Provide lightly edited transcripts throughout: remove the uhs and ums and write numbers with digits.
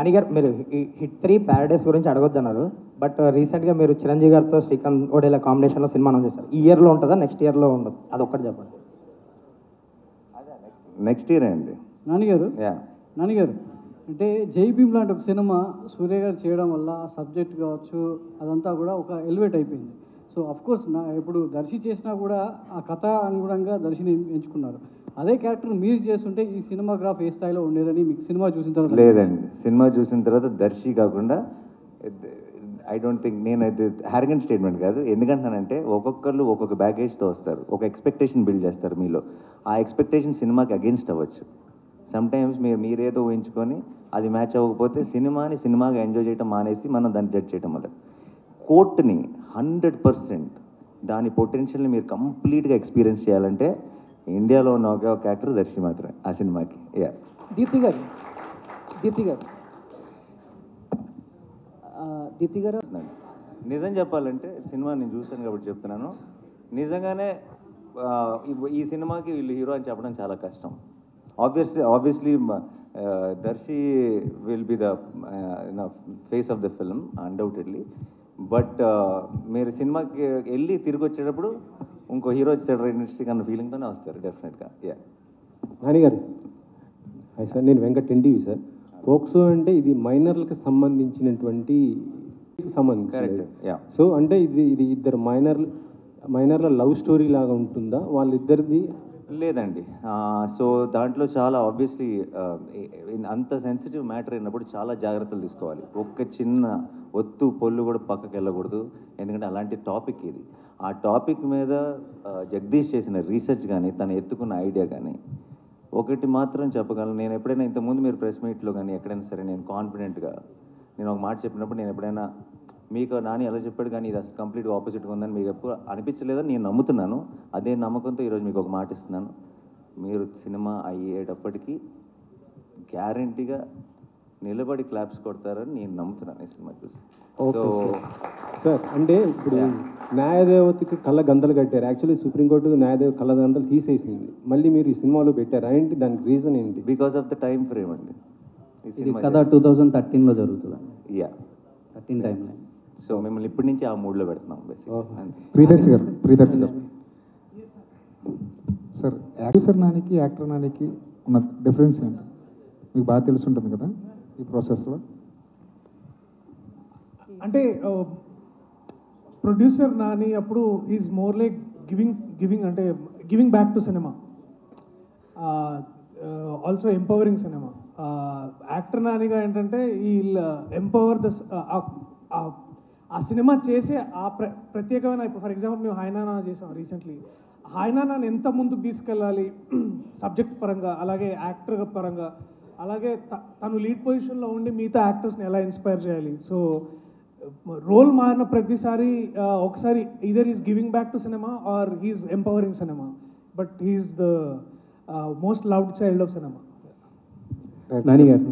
నానిగారు మీరు hit 3 Paradise గురించి అడగొద్దన్నారు. But రీసెంట్గా మీరు చిరంజీవి గారితో శ్రీకాంత్ ఓడేలా కాంబినేషన్లో సినిమా అనౌన్స్ చేశారు. ఈ ఇయర్లో ఉంటుందా, నెక్స్ట్ ఇయర్లో ఉండదు? అదొక్కటి చెప్పండి. నెక్స్ట్ ఇయర్ అండి నానిగారు. అంటే జై భీమ్ లాంటి ఒక సినిమా సూర్య గారు చేయడం వల్ల ఆ సబ్జెక్ట్ కావచ్చు అదంతా కూడా ఒక ఎలివేట్ అయిపోయింది. సో అఫ్కోర్స్ ఇప్పుడు దర్శి చేసినా కూడా ఆ కథ అనుగుణంగా దర్శిని ఎంచుకున్నారు. అదే క్యారెక్టర్ మీరు చేస్తుంటే ఈ సినిమాగ్రాఫ్ ఏ స్థాయిలో ఉండేదని మీకు సినిమా చూసిన తర్వాత లేదండి. సినిమా చూసిన తర్వాత దర్శి కాకుండా ఐ డోంట్ థింక్, నేను అది హ్యారగెంట్ స్టేట్మెంట్ కాదు. ఎందుకంటానంటే ఒక్కొక్కరు ఒక్కొక్క బ్యాగేజ్తో వస్తారు, ఒక ఎక్స్పెక్టేషన్ బిల్డ్ చేస్తారు మీలో. ఆ ఎక్స్పెక్టేషన్ సినిమాకి అగేన్స్ట్ అవ్వచ్చు. సమ్టైమ్స్ మీరేదో ఊహించుకొని అది మ్యాచ్ అవ్వకపోతే సినిమాగా ఎంజాయ్ చేయడం మానేసి మనం దాన్ని జడ్జ్ చేయడం వల్ల కోర్ట్ని 100% దాని పొటెన్షియల్ని మీరు కంప్లీట్గా ఎక్స్పీరియన్స్ చేయాలంటే ఇండియాలో ఉన్న ఒకే ఒక యాక్టర్ దర్శి మాత్రమే ఆ సినిమాకి. దీప్తి గారు నిజం చెప్పాలంటే సినిమా నేను చూశాను కాబట్టి చెప్తున్నాను. నిజంగానే ఈ సినిమాకి వీళ్ళు హీరో అని చెప్పడం చాలా కష్టం. Obviously Darshi will be the face of the film undoubtedly. But మీరు సినిమాకి వెళ్ళి తిరిగి వచ్చేటప్పుడు ఇంకో హీరో వచ్చాడు ఇండస్ట్రీకి అన్న ఫీలింగ్తోనే వస్తారు డెఫినెట్గా. నానిగారు హాయ్ సార్, నేను వెంకట్ ఎన్టీవీ సార్. పోక్సో అంటే ఇది మైనర్లకు సంబంధించినటువంటి కరెక్ట్. సో అంటే ఇది ఇద్దరు మైనర్ల లవ్ స్టోరీ లాగా ఉంటుందా వాళ్ళిద్దరిది? లేదండి. సో దాంట్లో చాలా ఆబ్వియస్లీ అంత సెన్సిటివ్ మ్యాటర్ అయినప్పుడు చాలా జాగ్రత్తలు తీసుకోవాలి. ఒక్క చిన్న ఒత్తు పొల్లు కూడా పక్కకి వెళ్ళకూడదు. ఎందుకంటే అలాంటి టాపిక్ ఇది. ఆ టాపిక్ మీద జగదీష్ చేసిన రీసెర్చ్ కానీ తను ఎత్తుకున్న ఐడియా కానీ ఒకటి మాత్రం చెప్పగలను. నేను ఎప్పుడైనా ఇంతకుముందు మీరు ప్రెస్ మీట్లో కానీ ఎక్కడైనా సరే నేను కాన్ఫిడెంట్గా నేను ఒక మాట చెప్పినప్పుడు నేను ఎప్పుడైనా మీకు నాని ఎలా చెప్పాడు కానీ ఇది అసలు కంప్లీట్గా ఆపోజిట్గా ఉందని మీకు ఎప్పుడు అనిపించలేదని నేను నమ్ముతున్నాను. అదే నమ్మకంతో ఈరోజు మీకు ఒక మాట ఇస్తున్నాను. మీరు సినిమా అయ్యేటప్పటికీ గ్యారంటీగా నిలబడి క్లాప్స్ కొడతారని నేను నమ్ముతున్నాను ఈ సినిమా చూసి. సో సార్ అంటే ఇప్పుడు న్యాయదేవతకి కళ్ళ గంతలు కట్టారు. యాక్చువల్లీ సుప్రీంకోర్టు న్యాయదేవ కళ్ళ గంతలు తీసేసింది, మళ్ళీ మీరు ఈ సినిమాలో పెట్టారు. ఏంటి దానికి రీజన్ ఏంటి? Because of the time frame అండి. ఇది కథ 2013లో జరుగుతుంది. 13 టైం లైన్. సో మిమ్మల్ని ఇప్పటి నుంచి ఆ మూడ్లో పెడుతున్నాం. ప్రియదర్శి గారు సార్, యాక్టర్ నానికి యాక్టర్ నానికి ఉన్న డిఫరెన్స్ ఏంటి మీకు బాగా తెలిసి ఉంటుంది కదా ఈ ప్రాసెస్లో? అంటే ప్రొడ్యూసర్ నాని అప్పుడు is more like giving back to cinema, also empowering cinema. Actor నానిగా ఏంటంటే ఈ ఎంపవర్ ద ఆ సినిమా చేసే ఆ ప్రత్యేకమైన, ఇప్పుడు ఫర్ ఎగ్జాంపుల్ మేము హాయ్నానా చేసాం రీసెంట్లీ. హాయ్నానాని ఎంత ముందుకు తీసుకెళ్ళాలి సబ్జెక్ట్ పరంగా, అలాగే యాక్టర్ పరంగా, అలాగే తను లీడ్ పొజిషన్లో ఉండి మిగతా యాక్టర్స్ని ఎలా ఇన్స్పైర్ చేయాలి. సో రోల్ మారిన ప్రతిసారి ఒకసారి either is giving back to cinema or he's empowering cinema, but he's the most loved child of cinema. నానిగారు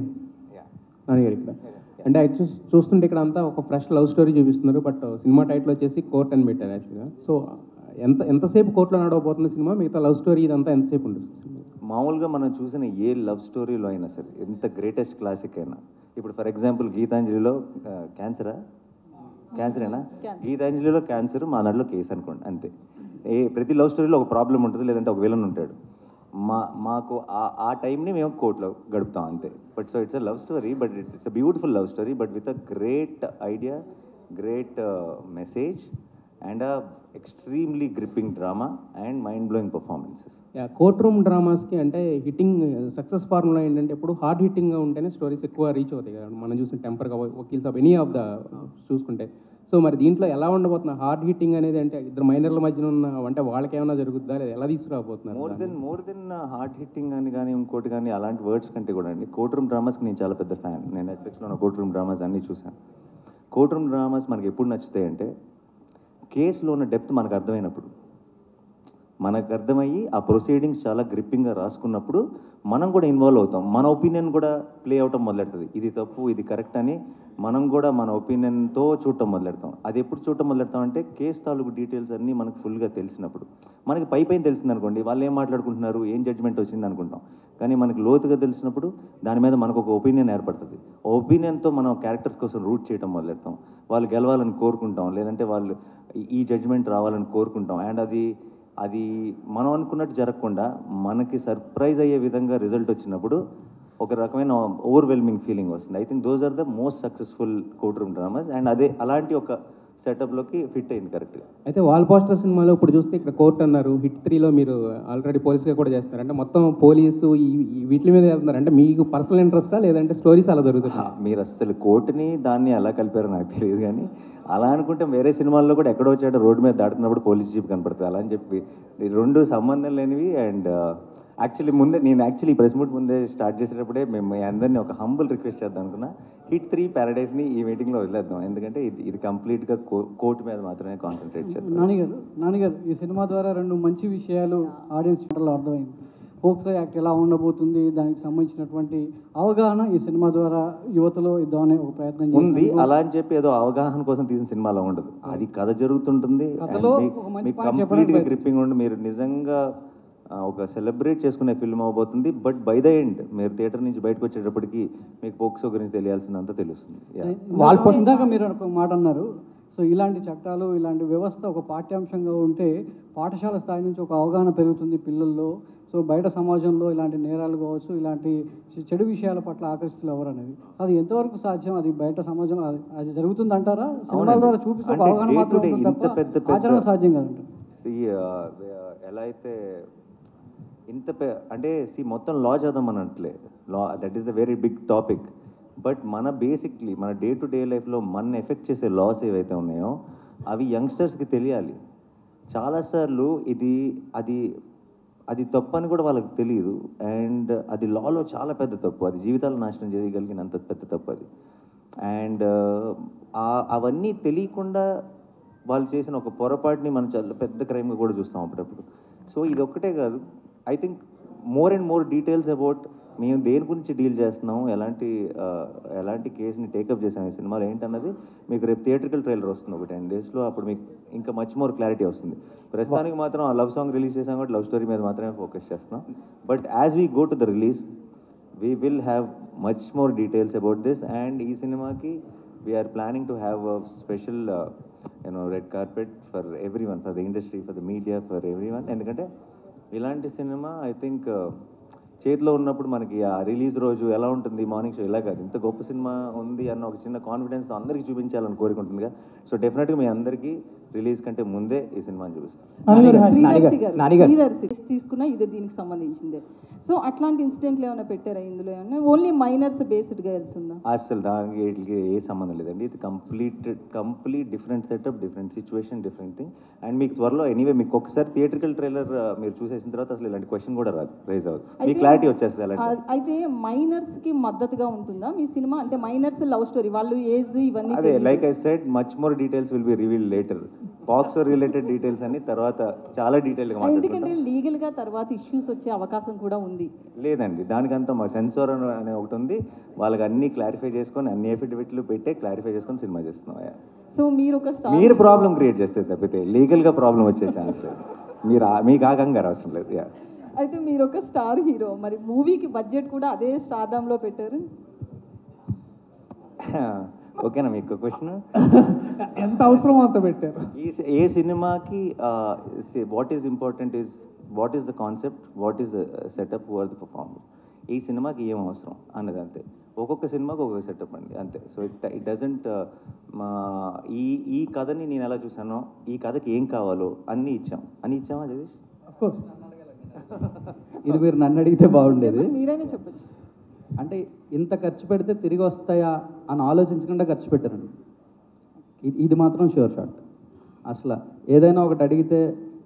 ఇక్కడ అంటే చూస్తుంటే ఇక్కడ అంతా ఒక ఫ్రెష్ లవ్ స్టోరీ చూపిస్తున్నారు. బట్ సినిమా టైటిల్ వచ్చేసి కోర్ట్ అని పెట్టారు యాక్చువల్గా. సో ఎంతసేపు కోర్టులో నడవబోతున్న సినిమా, మిగతా లవ్ స్టోరీ ఇదంతా ఎంతసేపు ఉంటుంది? మామూలుగా మనం చూసిన ఏ లవ్ స్టోరీలో అయినా సరే, ఎంత గ్రేటెస్ట్ క్లాసిక్ అయినా, ఇప్పుడు ఫర్ ఎగ్జాంపుల్ గీతాంజలిలో క్యాన్సరేనా, గీతాంజలిలో క్యాన్సర్, మా దాంట్లో కేసు అనుకోండి, అంతే. ప్రతి లవ్ స్టోరీలో ఒక ప్రాబ్లం ఉంటుంది, లేదంటే ఒక విలన్ ఉంటాడు. మాకు ఆ టైంని మేము కోర్టులో గడుపుతాం అంతే. But so it's a love story, but it's a beautiful love story, but with a great idea, great message and a extremely gripping drama and mind blowing performances. Court room డ్రామాస్కి అంటే హిట్టింగ్ సక్సెస్ ఫార్ములా ఏంటంటే ఎప్పుడు hard హిట్టింగ్గా ఉంటేనే stories ఎక్కువ reach అవుతాయి కదా. మనం చూసిన టెంపర్గా వకీల్స్ ఆఫ్ ఎనీ ఆఫ్ ద చూసుకుంటే. సో మరి దీంట్లో ఎలా ఉండబోతున్నా హార్డ్ హిట్టింగ్ అనేది? అంటే ఇద్దరు మైనర్ల మధ్యన ఉన్న అంటే వాళ్ళకి ఏమైనా జరుగుతుందా లేదా ఎలా తీసుకురాబోతున్నారు? మోర్ దెన్ హార్డ్ హిట్టింగ్ అని కానీ ఇంకోటి కానీ అలాంటి వర్డ్స్ కంటే కూడా అండి, కోర్ట్ రూమ్ డ్రామాస్కి నేను చాలా పెద్ద ఫ్యాన్. నేను నెట్ఫ్లిక్స్లో ఉన్న కోర్ట్ రూమ్ డ్రామాస్ అన్నీ చూశాను. కోర్ట్ రూమ్ డ్రామాస్ మనకి ఎప్పుడు నచ్చుతాయి అంటే కేసులో ఉన్న డెప్త్ మనకు అర్థమైనప్పుడు. మనకు అర్థమయ్యి ఆ ప్రొసీడింగ్స్ చాలా గ్రిప్పింగ్గా రాసుకున్నప్పుడు మనం కూడా ఇన్వాల్వ్ అవుతాం. మన ఒపీనియన్ కూడా ప్లే అవటం మొదలెడుతుంది. ఇది తప్పు, ఇది కరెక్ట్ అని మనం కూడా మన ఒపీనియన్తో చూడటం మొదలెడతాం. అది ఎప్పుడు చూడటం మొదలెడతాం అంటే కేసు తాలూకు డీటెయిల్స్ అన్నీ మనకు ఫుల్గా తెలిసినప్పుడు. మనకి పైన తెలిసింది అనుకోండి, వాళ్ళు ఏం మాట్లాడుకుంటున్నారు, ఏం జడ్జ్మెంట్ వచ్చింది అనుకుంటాం. కానీ మనకి లోతుగా తెలిసినప్పుడు దాని మీద మనకు ఒక ఒపీనియన్ ఏర్పడుతుంది. ఆ ఒపీనియన్తో మనం క్యారెక్టర్స్ కోసం రూట్ చేయడం మొదలెడతాం. వాళ్ళు గెలవాలని కోరుకుంటాం, లేదంటే వాళ్ళు ఈ జడ్జ్మెంట్ రావాలని కోరుకుంటాం. అండ్ అది మనం అనుకున్నట్టు జరగకుండా మనకి సర్ప్రైజ్ అయ్యే విధంగా రిజల్ట్ వచ్చినప్పుడు ఒక రకమైన ఓవర్వెల్మింగ్ ఫీలింగ్ వస్తుంది. I think those are the most successful courtroom dramas. And అలాంటి ఒక సెటప్లోకి ఫిట్ అయింది కరెక్ట్గా. అయితే వాల్ పోస్టర్ సినిమాలో ఇప్పుడు చూస్తే ఇక్కడ కోర్ట్ అన్నారు, హిట్ 3లో మీరు ఆల్రెడీ పోలీస్గా కూడా చేస్తారు. అంటే మొత్తం పోలీసు వీటి మీద వెళ్తున్నారు. అంటే మీకు పర్సనల్ ఇంట్రెస్టా లేదంటే స్టోరీస్ అలా దొరుకుతున్నాయి? మీరు అసలు కోర్టుని దాన్ని ఎలా కలిపారో నాకు తెలియదు, కానీ అలా అనుకుంటే వేరే సినిమాల్లో కూడా ఎక్కడో వచ్చాడో రోడ్డు మీద దాటుతున్నప్పుడు పోలీస్ జీప్ కనపడుతుంది. అలా అని చెప్పి రెండు సంబంధం లేనివి. అండ్ యాక్చువల్లీ నేను ప్రెస్ మీట్ ముందే స్టార్ట్ చేసేటప్పుడే మేము అందరినీ ఒక హంబుల్ రిక్వెస్ట్ చేద్దాం అనుకున్నా, హిట్ 3 ప్యారడైజ్ని ఈ మీటింగ్లో వదిలేద్దాం. ఎందుకంటే ఇది కంప్లీట్గా కోర్టు మీద మాత్రమే కాన్సన్ట్రేట్ చేద్దాం. నానిగారు ఈ సినిమా ద్వారా 2 మంచి విషయాలు ఆడియన్స్ అర్థమైంది. ఫోక్సో యాక్ట్ ఎలా ఉండబోతుంది, దానికి సంబంధించినటువంటి అవగాహన ఈ సినిమా ద్వారా యువతలో ఇద్దామనే ఒక ప్రయత్నం ఉంది. అలా అని చెప్పి ఏదో అవగాహన కోసం తీసిన సినిమాలో ఉండదు. అది కథ జరుగుతుంటుంది, కంప్లీట్గా గ్రిప్పింగ్ ఉండి మీరు నిజంగా ఒక సెలబ్రేట్ చేసుకునే ఫిల్మ్ అవబోతుంది. బట్ బై ద ఎండ్ మీరు థియేటర్ నుంచి బయటకు వచ్చేటప్పటికి మీకు పోక్సో గురించి తెలియాల్సినంత తెలుస్తుంది. ఇందాక మీరు ఒక మాట అన్నారు, సో ఇలాంటి చట్టాలు, ఇలాంటి వ్యవస్థ ఒక పాఠ్యాంశంగా ఉంటే పాఠశాల స్థాయి నుంచి ఒక అవగాహన పెరుగుతుంది పిల్లల్లో. సో బయట సమాజంలో ఇలాంటి నేరాలు కావచ్చు, ఇలాంటి చెడు విషయాల పట్ల ఆకర్షితులు ఎవరు అనేది అది ఎంతవరకు సాధ్యం? అది బయట సమాజం అది జరుగుతుంది అంటారా? సినిమాల ద్వారా చూపిస్తే అవగాహన మాత్రం ఆచరణ సాధ్యం కాదంట. ఎలా అయితే అంటే మొత్తం లా చదవమని అంటలే, law that is the very big topic. But మన బేసిక్లీ మన డే టు డే లైఫ్లో మన ఎఫెక్ట్ చేసే లాస్ ఏవైతే ఉన్నాయో అవి యంగ్స్టర్స్కి తెలియాలి. చాలాసార్లు అది తప్పు అని కూడా వాళ్ళకి తెలియదు. అండ్ అది లాలో చాలా పెద్ద తప్పు, అది జీవితాలు నాశనం చేయగలిగినంత పెద్ద తప్పు అది. అండ్ అవన్నీ తెలియకుండా వాళ్ళు చేసిన ఒక పొరపాటుని మనం చాలా పెద్ద క్రైమ్గా కూడా చూస్తాం అప్పుడప్పుడు. సో ఇది ఒక్కటే కాదు, I think more and more details about మేము దేని గురించి డీల్ చేస్తున్నాం, ఎలాంటి కేసుని టేకప్ చేసాం ఈ సినిమాలో ఏంటన్నది మీకు రేపు థియేట్రికల్ ట్రైలర్ వస్తుంది ఒక 10 daysలో. అప్పుడు మీకు ఇంకా మచ్ మోర్ క్లారిటీ వస్తుంది. ప్రస్తుతానికి మాత్రం ఆ లవ్ సాంగ్ రిలీజ్ చేసాం కాబట్టి లవ్ స్టోరీ మీద మాత్రమే ఫోకస్ చేస్తున్నాం. But as we go to the release we will have much more details about this. And ఈ సినిమాకి we are planning to have a special red carpet for everyone, for the industry, for the media, for everyone. ఎందుకంటే ఇలాంటి cinema I think చేతిలో ఉన్నప్పుడు మనకి ఆ release రోజు ఎలా ఉంటుంది, మార్నింగ్ షో ఇలా కాదు, ఇంత గొప్ప సినిమా ఉంది అన్న ఒక చిన్న కాన్ఫిడెన్స్తో అందరికీ చూపించాలని కోరుకుంటుందిగా. సో డెఫినెట్గా మీ అందరికీ రిలీజ్ కంటే ముందే ఈ సినిమాని చూపిస్తాం. తీసుకున్నా ఇదే దీనికి సంబంధించిందే. సో అట్లాంటి ఇన్సిడెంట్లు ఏమైనా పెట్టారా ఇందులో? ఏమన్నా ఓన్లీ మైనర్స్ బేస్డ్గా వెళ్తుందా? అసలు దానికి వీటికి ఏ సంబంధం లేదండి. ఇది complete different setup, different situation, different thing. And మీకు త్వరలో ఎనీవే మీకు ఒకసారి థియేట్రికల్ ట్రైలర్ మీరు చూసేసిన తర్వాత అసలు ఇలాంటి క్వశ్చన్ కూడా రాదు, రైజ్ అవ్వదు, మీకు క్లారిటీ వచ్చేస్తుంది. అలాంటి అయితే మైనర్స్కి మద్దతుగా ఉంటుందా మీ సినిమా? అంటే మైనర్స్ లవ్ స్టోరీ, వాళ్ళు ఏజ్ ఇవన్నీ అదే like I said much more details will be revealed later. POCSO related details అన్ని తర్వాత చాలా డీటెయిల్గా మాట్లాడుకుంటాం. ఎందుకంటే లీగల్గా తర్వాత ఇష్యూస్ వచ్చే అవకాశం కూడా ఉంది. లేదండి, దానికంతా మా సెన్సార్ అనే ఒకటి ఉంది, వాళ్ళకి అన్ని క్లారిఫై చేసుకొని అన్ని ఎఫిడవిట్లు పెట్టే క్లారిఫై చేసుకొని సినిమా చేస్తున్నాం. సో మీరు ప్రాబ్లం క్రియేట్ చేస్తే తప్పితే లీగల్గా ప్రాబ్లం వచ్చే ఛాన్స్ లేదు. మీకు ఆగంగారు అవసరం లేదు. అయితే మీరు ఒక స్టార్ హీరో, మరి మూవీకి బడ్జెట్ కూడా అదే స్టార్డమ్లో పెట్టారు. ఓకేనా మీకు క్వశ్చన్? ఎంత అవసరమో అంత పెట్టారు. ఏ సినిమాకి what is important is what is the concept, what is the setup, who are the performer. ఈ సినిమాకి ఏం అవసరం అన్నది అంతే. ఒక్కొక్క సినిమాకి ఒక్కొక్క సెటప్ అండి, అంతే. సో ఇట్ డజంట్ ఈ కథని నేను ఎలా చూసానో ఈ కథకి ఏం కావాలో అన్నీ ఇచ్చామా జగదీష్? అఫ్కోర్స్. ఇది మీరు నన్ను అడిగితే బాగుండేది. మీరైనా చెప్పచ్చు. అంటే ఇంత ఖర్చు పెడితే తిరిగి వస్తాయా అని ఆలోచించకుండా ఖర్చు పెట్టారండి. ఇది మాత్రం షూర్ షాట్. అసలు ఏదైనా ఒకటి అడిగితే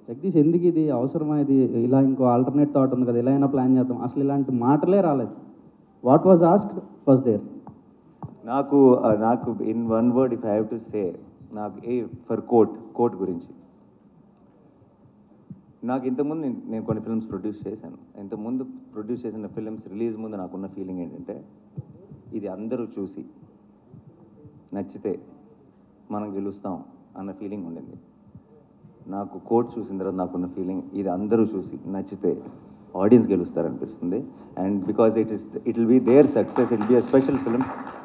జగదీష్ ఎందుకు ఇది అవసరమా, ఇది ఇలా ఇంకో ఆల్టర్నేట్ థాట్ ఉంది కదా, ఇలా అయినా ప్లాన్ చేద్దాం, అసలు ఇలాంటి మాటలే రాలేదు. What was asked was there. నాకు in one word if I have to say, నాకు ఫర్ కోర్ట్ గురించి నాకు ఇంతకుముందు నేను కొన్ని ఫిల్మ్స్ ప్రొడ్యూస్ చేశాను. ఇంతకుముందు ప్రొడ్యూస్ చేసిన ఫిల్మ్స్ రిలీజ్ ముందు నాకున్న ఫీలింగ్ ఏంటంటే ఇది అందరూ చూసి నచ్చితే మనం గెలుస్తాం అన్న ఫీలింగ్ ఉండింది. నాకు కోట్ చూసిన తర్వాత నాకున్న ఫీలింగ్ ఇది అందరూ చూసి నచ్చితే ఆడియన్స్ గెలుస్తారనిపిస్తుంది. And because it will be there success, it will be a special film,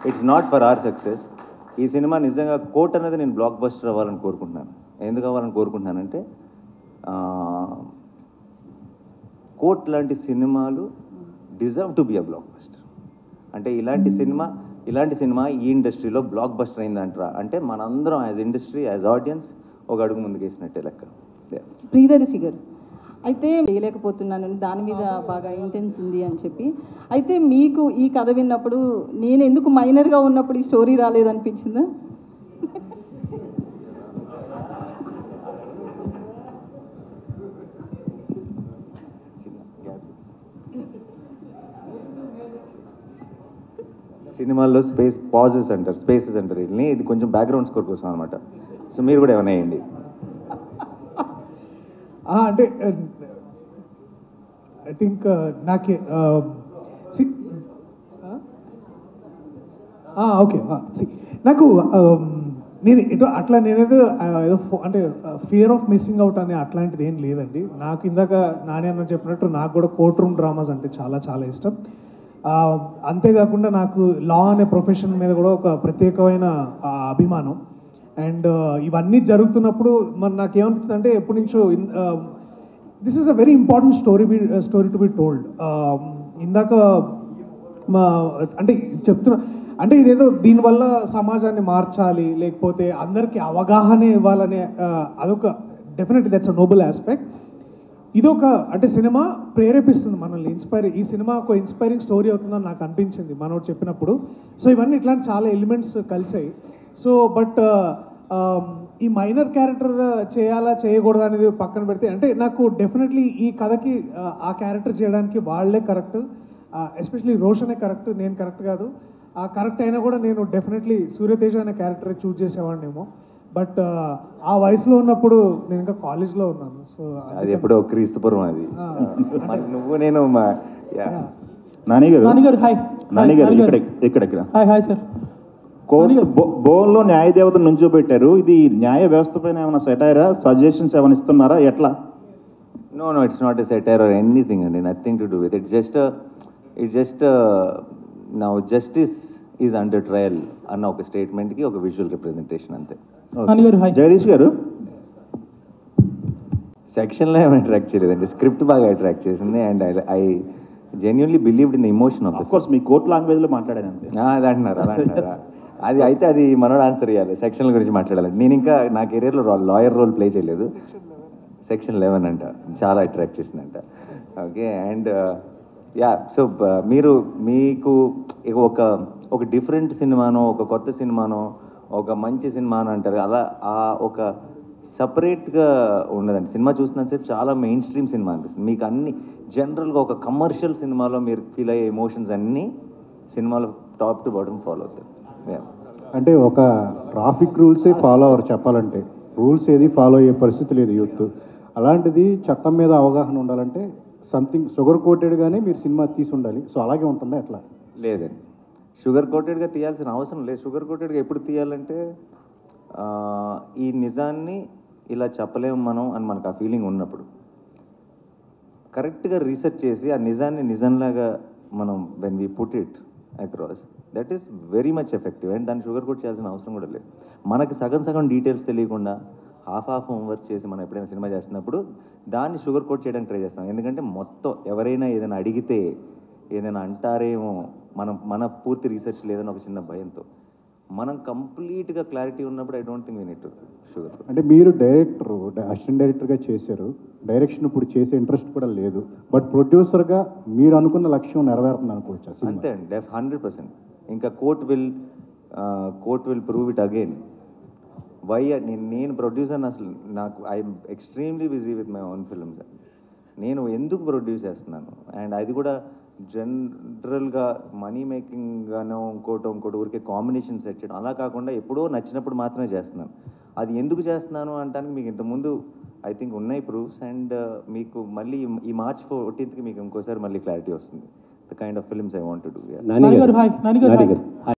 it's not for our success. ఈ సినిమా నిజంగా కోట్ అనేది నేను బ్లాక్ బస్టర్ అవ్వాలని కోరుకుంటున్నాను. ఎందుకు అవ్వాలని కోరుకుంటున్నానంటే కోట్ లాంటి సినిమాలు deserve to be a block buster. అంటే ఇలాంటి సినిమా ఈ ఇండస్ట్రీలో బ్లాక్ బస్టర్ అయిందంటారా అంటే మనందరం యాజ్ ఇండస్ట్రీ, యాజ్ ఆడియన్స్ ఒక అడుగు ముందుకేసినట్టే లెక్క. ప్రియదర్శి గారు అయితే చేయలేకపోతున్నాను, దాని మీద బాగా ఇంటెన్స్ ఉంది అని చెప్పి, అయితే మీకు ఈ కథ విన్నప్పుడు నేను ఎందుకు మైనర్గా ఉన్నప్పుడు ఈ స్టోరీ రాలేదనిపించిందా? సినిమాల్లో పాజెస్ అంటారు, స్పేసెస్ అంటారు, వీటిని ఇది కొంచెం బ్యాక్గ్రౌండ్ స్కోర్ కోసం అనమాట. సో మీరు కూడా ఏమైనా వేయండి. అంటే ఐ థింక్ నాకే ఓకే నాకు నేను ఎటో అట్లా నేనేదో ఏదో అంటే ఫియర్ ఆఫ్ మిస్సింగ్ అవుట్ అనే అట్లాంటిది ఏం లేదండి. నాకు ఇందాక నాని అన్న చెప్పినట్టు నాకు కూడా కోర్ట్ రూమ్ డ్రామాస్ అంటే చాలా చాలా ఇష్టం. అంతేకాకుండా నాకు లా అనే ప్రొఫెషన్ మీద కూడా ఒక ప్రత్యేకమైన అభిమానం. అండ్ ఇవన్నీ జరుగుతున్నప్పుడు మరి నాకేమనిపిస్తుంది అంటే ఎప్పటి నుంచో this is a very important story to be told. ఇందాక అంటే చెప్తున్నా అంటే ఇదేదో దీనివల్ల సమాజాన్ని మార్చాలి లేకపోతే అందరికీ అవగాహన ఇవ్వాలనే అదొక definitely that's a noble aspect. ఇదొక అంటే సినిమా ప్రేరేపిస్తుంది మనల్ని, ఈ సినిమా ఒక ఇన్స్పైరింగ్ స్టోరీ అవుతుందని నాకు అనిపించింది మనోడు చెప్పినప్పుడు. సో ఇవన్నీ ఇట్లాంటి చాలా ఎలిమెంట్స్ కలిసాయి. సో బట్ ఈ మైనర్ క్యారెక్టర్ చేయాలా చేయకూడదు అనేది పక్కన పెడితే అంటే నాకు డెఫినెట్లీ ఈ కథకి ఆ క్యారెక్టర్ చేయడానికి వాళ్ళే కరెక్ట్, ఎస్పెషలీ రోషనే కరెక్ట్, నేను కరెక్ట్ కాదు. ఆ కరెక్ట్ అయినా కూడా నేను డెఫినెట్లీ సూర్యతేజ అనే క్యారెక్టర్ చూస్ చేసేవాడినేమో. బట్ ఆ వయసులో ఉన్నప్పుడు నేను ఇంకా కాలేజ్లో ఉన్నాను. సో అది ఎప్పుడో క్రీస్తుపురం అది. నువ్వు నేను నానిగారు హాయ్. నానిగారు ఇక్కడ హాయ్ హాయ్ సార్. బోన్లో న్యాయదేవతను నుంచోబెట్టారు. ఇది న్యాయ వ్యవస్థ పైన ఏమైనా సెటైరా, సజెషన్స్ ఏమైనా ఇస్తున్నారా, ఎట్లా? No, it's not a satire or anything, and nothing to do with it. It's just now justice is under trial అన్న ఒక స్టేట్మెంట్కి ఒక విజువల్ రిప్రజెంటేషన్ అంతే. జగదీష్ గారు సెక్షన్లో ఏమి అట్రాక్ట్ చేయలేదండి, స్క్రిప్ట్ బాగా అట్రాక్ట్ చేసింది. And I genuinely believed in the emotion of course me court లాంగ్వేజ్లో మాట్లాడాను అంతే. అది అంటున్నారా? అది అయితే అది మనోడు ఆన్సర్ ఇవ్వాలి. సెక్షన్ల గురించి మాట్లాడాలి. నేను ఇంకా నా కెరీర్లో లాయర్ రోల్ ప్లే చేయలేదు. సెక్షన్ 11 అంట చాలా అట్రాక్ట్ చేసిందంట. ఓకే. అండ్ సో మీకు ఒక డిఫరెంట్ సినిమానో, ఒక కొత్త సినిమానో, ఒక మంచి సినిమానో అంటారు అలా ఒక సపరేట్గా ఉండదండి. సినిమా చూసినంతసేపు చాలా మెయిన్ స్ట్రీమ్ సినిమా అనిపిస్తుంది. మీకు అన్ని జనరల్గా ఒక కమర్షియల్ సినిమాలో మీరు ఫీల్ అయ్యే ఎమోషన్స్ అన్నీ సినిమాలో టాప్ టు బాటమ్ ఫాలో అవుతాయి. అంటే ఒక ట్రాఫిక్ రూల్సే ఫాలో అవ్వరు చెప్పాలంటే, రూల్స్ ఏది ఫాలో అయ్యే పరిస్థితి లేదు యూత్. అలాంటిది చట్టం మీద అవగాహన ఉండాలంటే సంథింగ్ షుగర్ కోటెడ్గానే మీరు సినిమా తీసి ఉండాలి. సో అలాగే ఉంటుందా ఎట్లా? లేదండి, షుగర్ కోటెడ్గా తీయాల్సిన అవసరం లేదు. షుగర్ కోటెడ్గా ఎప్పుడు తీయాలంటే ఈ నిజాన్ని ఇలా చెప్పలేము మనం అని మనకు ఆ ఫీలింగ్ ఉన్నప్పుడు కరెక్ట్గా రీసెర్చ్ చేసి ఆ నిజాన్ని నిజంలాగా మనం when we put it across, that is very much effective. And దాన్ని షుగర్ కోట్ చేయాల్సిన అవసరం కూడా లేదు. మనకి సగం డీటెయిల్స్ తెలియకుండా హాఫ్ హోంవర్క్ చేసి మనం ఎప్పుడైనా సినిమా చేస్తున్నప్పుడు దాన్ని షుగర్ కోట్ చేయడానికి ట్రై చేస్తాం. ఎందుకంటే మొత్తం ఎవరైనా ఏదైనా అడిగితే ఏదైనా అంటారేమో, మన పూర్తి రీసెర్చ్ లేదని ఒక చిన్న భయంతో. మనం కంప్లీట్గా క్లారిటీ ఉన్నప్పుడు I don't think we need to sugar. అంటే మీరు అసిస్టెంట్ డైరెక్టర్గా చేశారు, డైరెక్షన్ ఇప్పుడు చేసే ఇంట్రెస్ట్ కూడా లేదు, బట్ ప్రొడ్యూసర్గా మీరు అనుకున్న లక్ష్యం నెరవేరుతుంది అనుకోవచ్చు. అంతే అండి, 100%. ఇంకా court will prove it again. Why నేను ప్రొడ్యూసర్ని అసలు I'm extremely busy with my own films. నేను ఎందుకు ప్రొడ్యూస్ చేస్తున్నాను అండ్ అది కూడా జనరల్గా మనీ మేకింగ్గానో ఇంకోటి ఊరికే కాంబినేషన్ సెట్ చేయడం అలా కాకుండా ఎప్పుడో నచ్చినప్పుడు మాత్రమే చేస్తున్నాను. అది ఎందుకు చేస్తున్నాను అంటానికి మీకు ఇంతకుముందు ఐ థింక్ ఉన్నాయి ప్రూఫ్స్ అండ్ మీకు మళ్ళీ ఈ మార్చ్ 14th మీకు ఇంకోసారి మళ్ళీ క్లారిటీ వస్తుంది the kind of films I want to do. Nani గారు